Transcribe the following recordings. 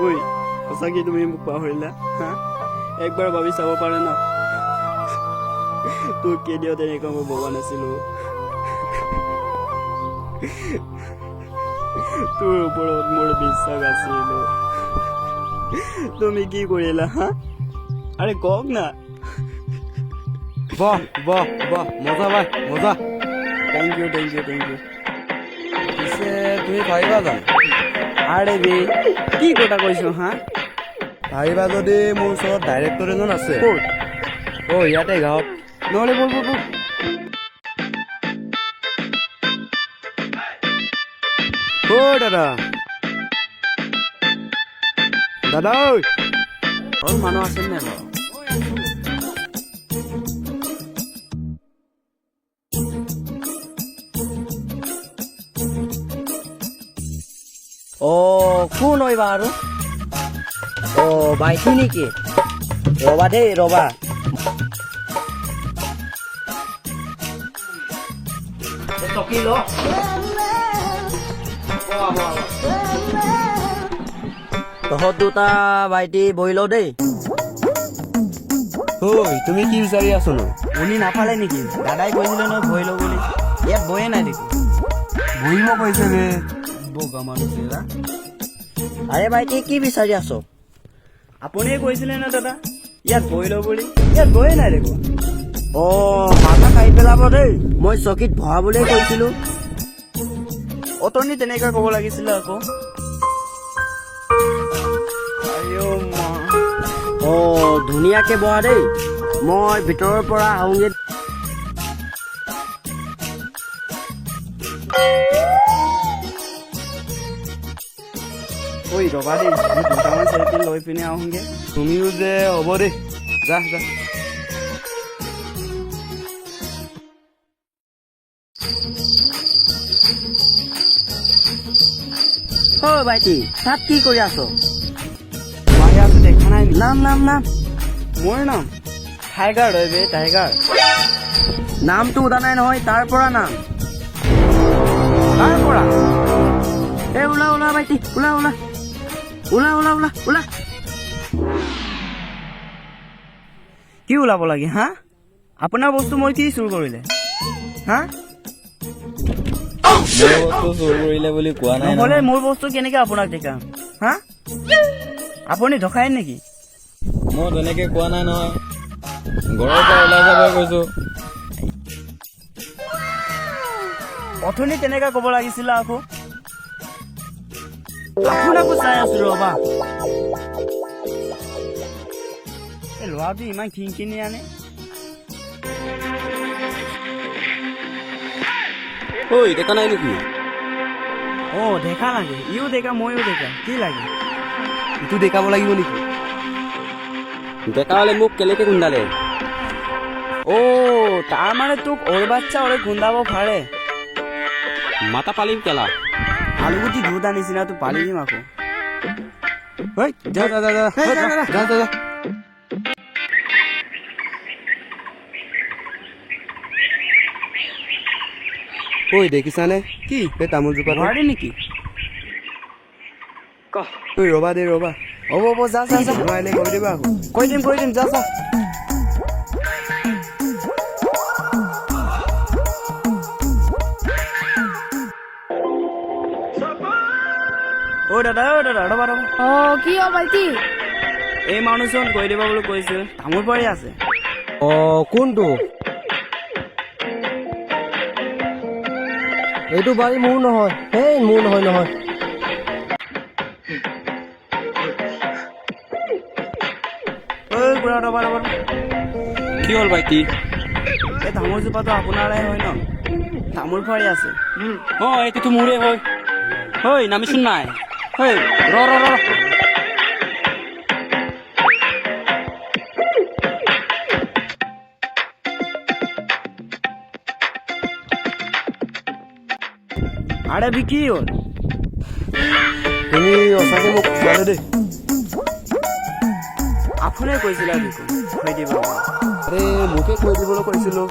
ঐ সঁচাকৈ তুমি মোক পাহৰিলা হা একবাৰ ভাবি চাব পাৰে ন তোৰ কেতিয়াও তেনেকুৱা মই ভবা নাছিলোঁ তোৰ ওপৰত মোৰ বিশ্বাস আছিল তুমি কি কৰিলা হা আৰে কওক না বাহ বাহ বাহ মজা ভাই মজা থেংক ইউ পিছে তুমি পাৰিবা জানো আৰে বে কি কথা কৈছো হা পাৰিবা যদি মোৰ ওচৰত ডাইৰেক্টৰ এজন আছে ক'ত ইয়াতে গাঁৱত নহ'লে বল দাদা দাদা ঐ আৰু মানুহ আছে নে বাৰু কোন হয় বাৰু ভাইটি নেকি ৰবা দেই ৰবা টকি ল তহঁত দুটা ভাইটি বহি ল দেই ঐ তুমি কি বিচাৰি আছো নো উনি নাপালে নেকি দাদাই কৈছিলে নহয় বহি ল বুলি ইয়াত বহে নাই দেখোন বহিব কৈছে বে বগা মানুহ চেৰা আৰে ভাইটি কি বিচাৰি আছ আপুনিয়ে কৈছিলে ন দাদা ইয়াত বহি ল বুলি ইয়াত বহে নাই দেখোন মাথা খাই পেলাব দেই মই চকীত ভৰাবলৈ কৈছিলো অতনি তেনেকুৱা ক'ব লাগিছিলে আকৌ ধুনীয়াকে বহা দেই মই ভিতৰৰ পৰা আহোঁগে ঐ ৰবা দেই মই দুটামান চাইকেল লৈ পিনে আহোঁগে তুমিও যে হ'ব দেই যা ভাইটি তাত কি কৰি আছ বাহিৰত দেখা নাই নেকি? নাম মোৰ নাম টাইগাৰ হয় বে টাইগাৰ নামটো সোধা নাই নহয় তাৰ পৰা নাম তাৰ পৰা ওলা ভাইটি ওলা কি ওলাব লাগে হা আপোনাৰ বস্তু মই কি চুৰ কৰিলে হা চুৰ কৰিলে বুলি কোৱা নহ'লে মোৰ বস্তু কেনেকে আপোনাক দেখাম হা আপুনি ধকাই নেকি মই তেনেকে কোৱা নাই নহয় ঘৰৰ পৰা ওলাই যাব কৈছো অথনি তেনেকা ক'ব লাগিছিলে আকৌ আপোনাকো চাই আছো ৰবা এই ল'ৰাটো ইমান খিংখিনি আনে ঐ দেখা নাই নেকি দেখা লাগে ইও দেখা ময়ো দেখা কি লাগে ইটো দেখাব লাগিব নেকি দেখা হলে মোক কেলেকে খুন্দালে তাৰ মানে তোক ওৰ বাচ্চা ওৰে খুন্দাব পাৰে মাথা পালিম কেলা আলুগুটি দুধ আনিছিনা তো পালি দিম আকৌ যা ঐ দেখিছানে কি এই তামোল জোপা নোৱাৰি নেকি ৰবা দে ৰবা হ'ব যা নোৱাৰিলে কৈ দিবা আকৌ কৈ দিম যা দাদা ৰবা কি হ'ল ভাইটি এই মানুহজন কৈ দিব বুলি কৈছিল তামোল পাৰি আছে কোনটো এইটো বাৰী মোৰ নহয় মোৰ নহয় ৰবা কি হ'ল ভাইটি এই তামোল জোপাটো আপোনাৰে হয় ন তামোল পাৰি আছে এইটোতো মোৰে হয় নামিছোন নাই ৰ আৰে বিকি হ'ল তুমি সঁচাকে মোক খুৱালে দেই আপুনি কৈছিলে দেখোন থৈ দিব আৰে মোকে থৈ দিবলৈ কৈছিলো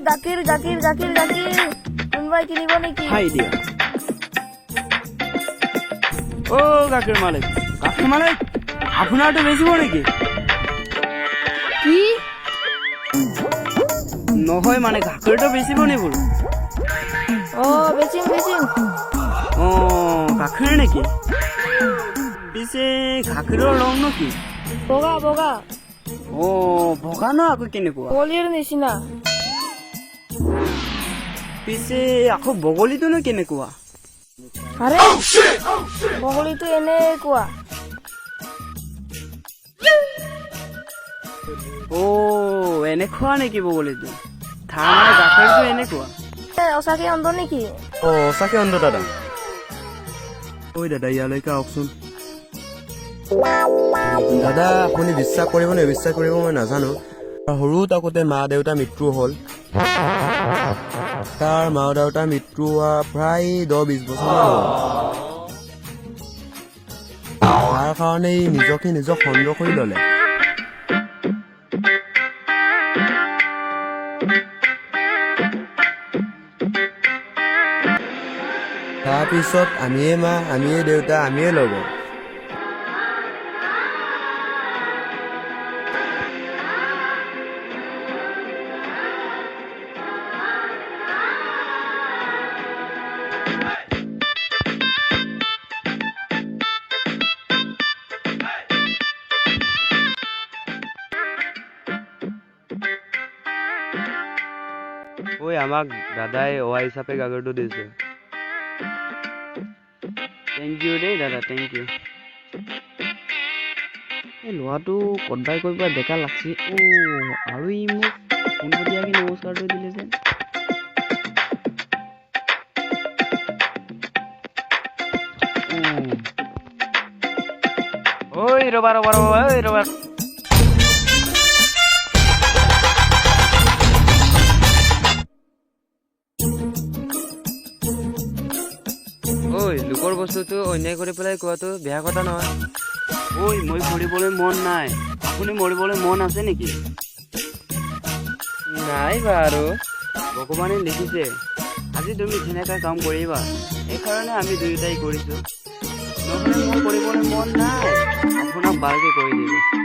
গাখীৰ কোনোবাই কিনিব নেকি খাই দিয়া অ' গাখীৰ মালিক, আপোনাৰটো বেচিব নেকি? কি? নহয় মানে গাখীৰটো বেচিব নি বোলো? বেচিম। অ' গাখীৰ নেকি? পিছে গাখীৰৰ ৰংনো কি? বগা অ' বগা ন আকৌ কেনেকুৱা? বগলীৰ নিচিনা। পিছে আকৌ বগলীটোনো কেনেকুৱা? আৰে বগলীটো এনেকুৱা। অ' এনেকুৱা নেকি বগলীটো? তাৰমানে গাখীৰটো এনেকুৱা? সঁচাকে অন্ধ নেকি? অ' সঁচাকে অন্ধ দাদা। ঐ দাদা ইয়ালৈকে আহকচোন। দাদা আপুনি বিশ্বাস কৰিব নে বিশ্বাস কৰিব মই নাজানো। সৰু থাকোঁতে মা দেউতা মৃত্যু হ'ল। তাৰ মা দেউতাৰ মৃত্যু হোৱা প্ৰায় 10-20 বছৰমান হ'ল। তাৰ কাৰণে ই নিজক সন্দেহ কৰি ল'লে। তাৰপিছত আমিয়ে মা, আমিয়ে দেউতা, আমিয়ে লগৰ। ঐ আমাক দাদাই অ হিচাপে গাখীৰটো দিছে। থেংক ইউ দেই দাদা, থেংক ইউ। এই ল'ৰাটো কদবাই কৰিব ডেকা লাগছি। আৰু ই মোক পোনপটীয়াকৈ নমস্কাৰটো দিলে যেন। ঐ ৰবা। ঐ লোকৰ বস্তুটো অন্যায় কৰি পেলাই কোৱাটো বেয়া কথা নহয়। ঐ মই মৰিবলৈ মন নাই, আপুনি মৰিবলৈ মন আছে নেকি? নাই বাৰু। ভগৱানে লিখিছে আজি তুমি ধুনীয়াকৈ কাম কৰিবা, সেইকাৰণে আমি দুয়োটাই কৰিছোঁ। নহ'লে মোৰ কৰিবলৈ মন নাই, আপোনাক ভালকৈ কৰি দিব।